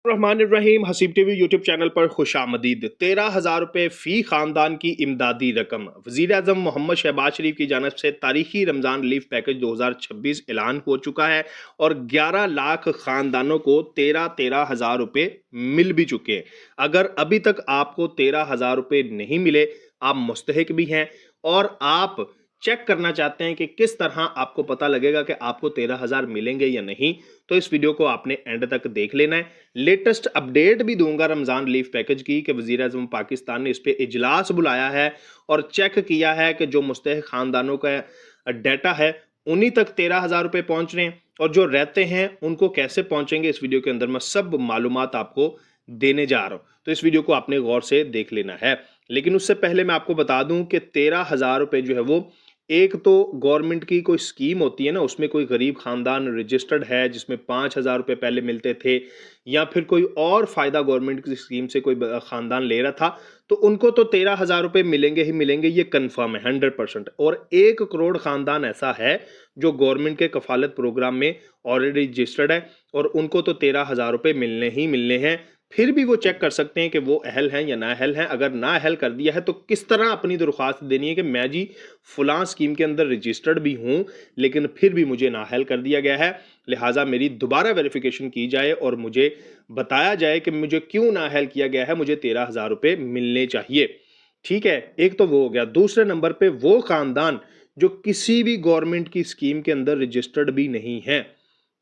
रहमान रहीम। Haseeb TV YouTube channel पर खुशामदीद। 13,000 रुपये फी खानदान की इमदादी रकम वजीर आजम मोहम्मद शहबाज शरीफ की जानब से तारीखी रमज़ान रिलीफ पैकेज 2026 ऐलान हो चुका है और 11 लाख खानदानों को 13,000 रुपये मिल भी चुके हैं। अगर अभी तक आपको 13,000 रुपये नहीं मिले, आप मुस्तहिक भी हैं और आप चेक करना चाहते हैं कि किस तरह आपको पता लगेगा कि आपको 13,000 मिलेंगे या नहीं, तो इस वीडियो को आपने एंड तक देख लेना है। लेटेस्ट अपडेट भी दूंगा रमजान रिलीफ पैकेज की कि वजीर आजम पाकिस्तान ने इस पे इजलास बुलाया है और चेक किया है कि जो मुस्तहिक खानदानों का डाटा है उन्हीं तक 13,000 रुपये पहुंच रहे हैं और जो रहते हैं उनको कैसे पहुंचेंगे, इस वीडियो के अंदर मैं सब मालूमात आपको देने जा रहा हूं, तो इस वीडियो को आपने गौर से देख लेना है। लेकिन उससे पहले मैं आपको बता दूं कि 13,000 रुपये जो है वो एक तो गवर्नमेंट की कोई स्कीम होती है ना, उसमें कोई गरीब खानदान रजिस्टर्ड है जिसमें 5,000 रुपये पहले मिलते थे, या फिर कोई और फायदा गवर्नमेंट की स्कीम से कोई खानदान ले रहा था, तो उनको तो 13,000 रुपये मिलेंगे ही मिलेंगे, ये कंफर्म है 100%। और 1 करोड़ खानदान ऐसा है जो गवर्नमेंट के कफालत प्रोग्राम में ऑलरेडी रजिस्टर्ड है और उनको तो 13,000 रुपये मिलने ही मिलने हैं। फिर भी वो चेक कर सकते हैं कि वो अहल हैं या ना अहल हैं। अगर ना अहल कर दिया है तो किस तरह अपनी दरख्वास्त देनी है कि मैं जी फलां स्कीम के अंदर रजिस्टर्ड भी हूं लेकिन फिर भी मुझे नाअहल कर दिया गया है, लिहाजा मेरी दोबारा वेरिफिकेशन की जाए और मुझे बताया जाए कि मुझे क्यों नाअहल किया गया है, मुझे 13,000 रुपये मिलने चाहिए। ठीक है, एक तो वो हो गया। दूसरे नंबर पे वो खानदान जो किसी भी गवर्नमेंट की स्कीम के अंदर रजिस्टर्ड भी नहीं है,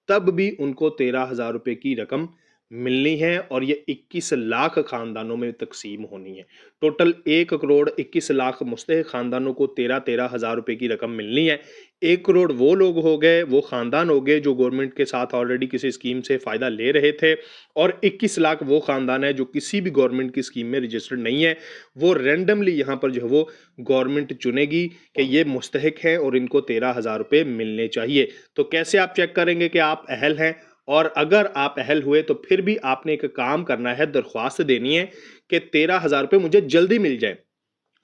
तब भी उनको 13,000 रुपये की रकम मिलनी है और ये 21 लाख खानदानों में तकसीम होनी है। टोटल 1 करोड़ 21 लाख मुस्तहिक खानदानों को 13,000 रुपये की रकम मिलनी है। 1 करोड़ वो लोग हो गए, वो खानदान हो गए जो गवर्नमेंट के साथ ऑलरेडी किसी स्कीम से फ़ायदा ले रहे थे, और 21 लाख वो खानदान है जो किसी भी गवर्नमेंट की स्कीम में रजिस्टर्ड नहीं है। वो रैंडमली यहाँ पर जो है वो गवर्नमेंट चुनेगी कि ये मुस्तहिक हैं और इनको 13,000 रुपये मिलने चाहिए। तो कैसे आप चेक करेंगे कि आप अहल हैं? और अगर आप अहल हुए तो फिर भी आपने एक काम करना है, दरख्वास्त देनी है कि 13,000 रुपये मुझे जल्दी मिल जाए।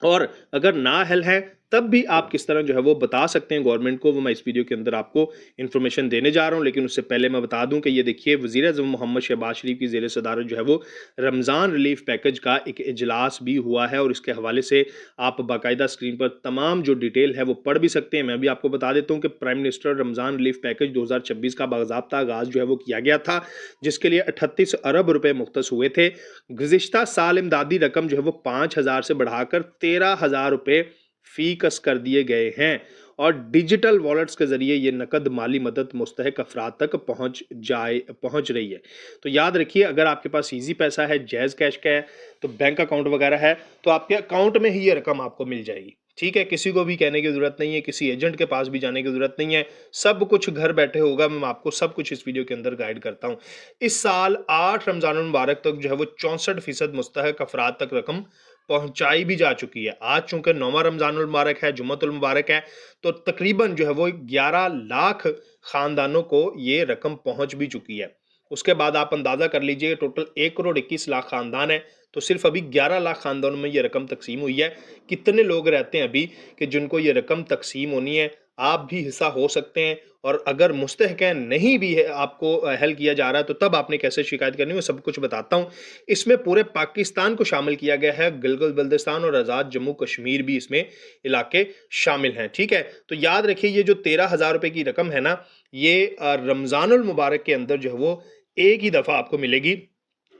और अगर ना अहल है तब भी आप किस तरह जो है वो बता सकते हैं गवर्नमेंट को, वो मैं इस वीडियो के अंदर आपको इन्फॉर्मेशन देने जा रहा हूं। लेकिन उससे पहले मैं बता दूं कि ये देखिए वज़ीर आज़म मोहम्मद शहबाज शरीफ की ज़ेर सदारत जो है वो रमज़ान रिलीफ पैकेज का एक इजलास भी हुआ है और इसके हवाले से आप बाकायदा स्क्रीन पर तमाम जो डिटेल है वो पढ़ भी सकते हैं। मैं भी आपको बता देता हूँ कि prime minister Ramzan relief package 2026 का बाज़ाब्ता आगाज़ जो है वो किया गया था, जिसके लिए 38 अरब रुपये मुख्तस हुए थे। गुज़िश्ता साल इमदादी रकम जो है वो 5,000 से बढ़ाकर 13,000 रुपये फीकस कर दिए गए हैं और डिजिटल वॉलेट्स के जरिए ये नकद माली मदद मुस्तहिक अफराद तक पहुंच रही है। तो याद रखिए, अगर आपके पास इजी पैसा है, जैज़ कैश का है, तो बैंक अकाउंट वगैरह है, तो आपके अकाउंट में ही ये रकम आपको मिल जाएगी। ठीक है, किसी को भी कहने की जरूरत नहीं है, किसी एजेंट के पास भी जाने की जरूरत नहीं है, सब कुछ घर बैठे होगा। मैं आपको सब कुछ इस वीडियो के अंदर गाइड करता हूँ। इस साल 8 रमजान मुबारक तक जो है वो 64% मुस्तहिक अफराद तक रकम पहुंचाई भी जा चुकी है। आज चूंकि 9वां रमजान मुबारक है, जुम्मतुल मुबारक है, तो तकरीबन जो है वो 11 लाख खानदानों को ये रकम पहुंच भी चुकी है। उसके बाद आप अंदाजा कर लीजिए, टोटल 1 करोड़ 21 लाख खानदान है, तो सिर्फ अभी 11 लाख खानदानों में ये रकम तकसीम हुई है। कितने लोग रहते हैं अभी कि जिनको ये रकम तकसीम होनी है? आप भी हिस्सा हो सकते हैं। और अगर मुस्तहिक हैं, नहीं भी है, आपको अहल किया जा रहा है, तो तब आपने कैसे शिकायत करनी है मैं सब कुछ बताता हूँ। इसमें पूरे पाकिस्तान को शामिल किया गया है, गिलगित बल्तिस्तान और आज़ाद जम्मू कश्मीर भी इसमें इलाके शामिल हैं। ठीक है, तो याद रखिए ये जो 13,000 रुपये की रकम है ना, ये रमज़ानुल मुबारक के अंदर जो है वो एक ही दफ़ा आपको मिलेगी,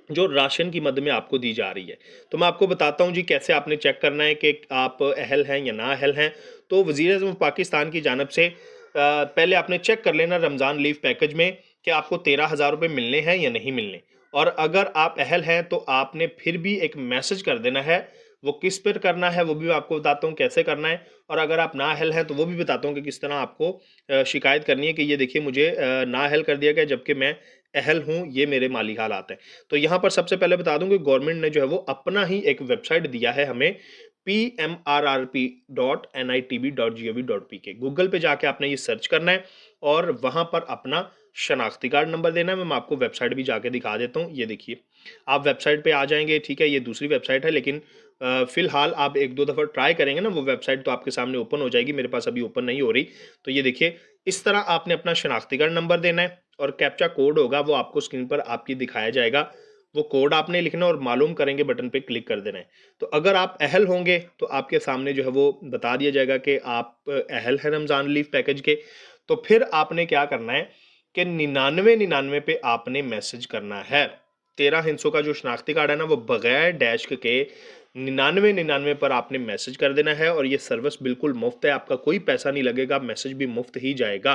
जो राशन की मद में आपको दी जा रही है। तो मैं आपको बताता हूं जी कैसे आपने चेक करना है कि आप अहल हैं या ना अहल हैं। तो वज़ीर आज़म पाकिस्तान की जानब से पहले आपने चेक कर लेना रमज़ान रिलीफ पैकेज में कि आपको 13,000 रुपये मिलने हैं या नहीं मिलने। और अगर आप अहल हैं तो आपने फिर भी एक मैसेज कर देना है। वो किस पर करना है वो भी मैं आपको बताता हूँ कैसे करना है। और अगर आप ना अहल हैं तो वो भी बताता हूँ कि किस तरह आपको शिकायत करनी है कि ये देखिए मुझे ना अहल कर दिया गया जबकि मैं अहल हूँ, ये मेरे माली हालात हैं। तो यहाँ पर सबसे पहले बता दूं कि गवर्नमेंट ने जो है वो अपना ही एक वेबसाइट दिया है हमें, pmrrp.nitb.gov.pk। गूगल पे जाके आपने ये सर्च करना है और वहां पर अपना शनाख्ती कार्ड नंबर देना है। मैं आपको वेबसाइट भी जाके दिखा देता हूँ। ये देखिए, आप वेबसाइट पे आ जाएंगे। ठीक है, ये दूसरी वेबसाइट है, लेकिन फिलहाल आप 1-2 दफ़ा ट्राई करेंगे ना वो वेबसाइट, तो आपके सामने ओपन हो जाएगी। मेरे पास अभी ओपन नहीं हो रही। तो ये देखिए, इस तरह आपने अपना शनाख्ती कार्ड नंबर देना है और कैप्चा कोड होगा वो आपको स्क्रीन पर आपकी दिखाया जाएगा। वो कोड आपने लिखना और मालूम करेंगे बटन पे क्लिक कर देना है। तो अगर आप अहल होंगे तो आपके सामने जो है वो बता दिया जाएगा कि आप अहल हैं रमज़ान लीव पैकेज के। तो फिर आपने क्या करना है कि 9999 पे आपने मैसेज करना है। 13 हिंसों का जो शनाख्ती कार्ड है ना, वो बगैर डैश के 9999 पर आपने मैसेज कर देना है, और ये सर्विस बिल्कुल मुफ्त है, आपका कोई पैसा नहीं लगेगा, मैसेज भी मुफ्त ही जाएगा।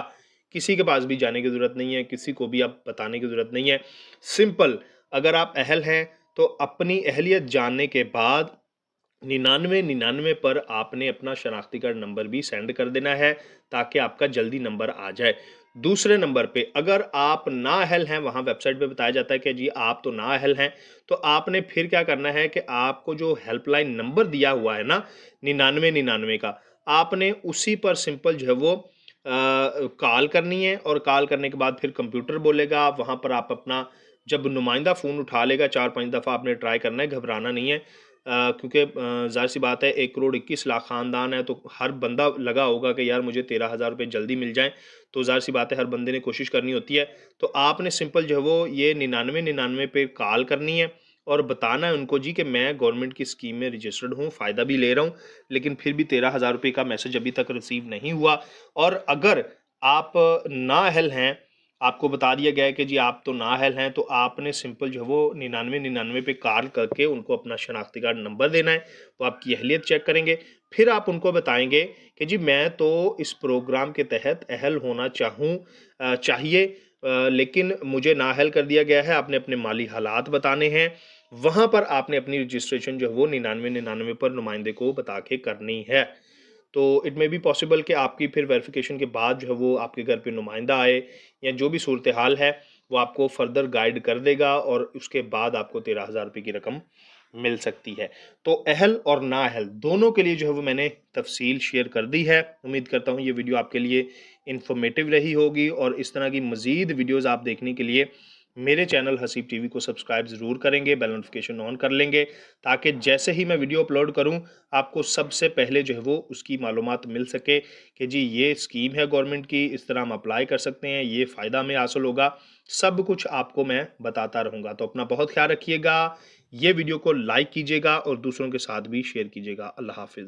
किसी के पास भी जाने की ज़रूरत नहीं है, किसी को भी आप बताने की ज़रूरत नहीं है। सिंपल, अगर आप अहल हैं तो अपनी अहलियत जानने के बाद 9999 पर आपने अपना शनाख्ती कार्ड नंबर भी सेंड कर देना है, ताकि आपका जल्दी नंबर आ जाए। दूसरे नंबर पे अगर आप नाअहल हैं, वहाँ वेबसाइट पे बताया जाता है कि जी आप तो नाअहल हैं, तो आपने फिर क्या करना है कि आपको जो हेल्पलाइन नंबर दिया हुआ है ना 9999 का, आपने उसी पर सिंपल जो है वो कॉल करनी है, और कॉल करने के बाद फिर कंप्यूटर बोलेगा, वहाँ पर आप अपना जब नुमाइंदा फ़ोन उठा लेगा 4-5 दफ़ा आपने ट्राई करना है, घबराना नहीं है। क्योंकि ज़ाहिर सी बात है 1 करोड़ 21 लाख ख़ानदान है, तो हर बंदा लगा होगा कि यार मुझे 13,000 रुपये जल्दी मिल जाएँ, तो ज़ाहिर सी बात है हर बंदे ने कोशिश करनी होती है। तो आपने सिंपल जो है वो ये 9999 पे कॉल करनी है और बताना है उनको जी कि मैं गवर्नमेंट की स्कीम में रजिस्टर्ड हूँ, फ़ायदा भी ले रहा हूँ, लेकिन फिर भी 13,000 रुपये का मैसेज अभी तक रिसीव नहीं हुआ। और अगर आप नाअहल हैं, आपको बता दिया गया है कि जी आप तो नाअहल हैं, तो आपने सिंपल जो है वो 9999 पे कॉल करके उनको अपना शनाख्ती कार्ड नंबर देना है, वो आपकी अहलियत चेक करेंगे। फिर आप उनको बताएंगे कि जी मैं तो इस प्रोग्राम के तहत अहल होना चाहिए, लेकिन मुझे नाअहल कर दिया गया है। आपने अपने माली हालात बताने हैं, वहाँ पर आपने अपनी रजिस्ट्रेशन जो है वो 9999 पर नुमाइंदे को बता के करनी है। तो इट मे बी पॉसिबल कि आपकी फिर वेरिफिकेशन के बाद जो है वो आपके घर पे नुमाइंदा आए, या जो भी सूरत हाल है वो आपको फर्दर गाइड कर देगा, और उसके बाद आपको 13,000 रुपये की रकम मिल सकती है। तो अहल और नाअहल दोनों के लिए जो है वो मैंने तफसील शेयर कर दी है। उम्मीद करता हूँ ये वीडियो आपके लिए इंफॉर्मेटिव रही होगी, और इस तरह की मज़ीद वीडियोज़ आप देखने के लिए मेरे चैनल हसीब टीवी को सब्सक्राइब ज़रूर करेंगे, बेल नोटिफिकेशन ऑन कर लेंगे, ताकि जैसे ही मैं वीडियो अपलोड करूं आपको सबसे पहले जो है वो उसकी मालूमात मिल सके कि जी ये स्कीम है गवर्नमेंट की, इस तरह हम अप्लाई कर सकते हैं, ये फ़ायदा हमें हासिल होगा। सब कुछ आपको मैं बताता रहूँगा। तो अपना बहुत ख्याल रखिएगा, ये वीडियो को लाइक कीजिएगा और दूसरों के साथ भी शेयर कीजिएगा। अल्लाह हाफिज़।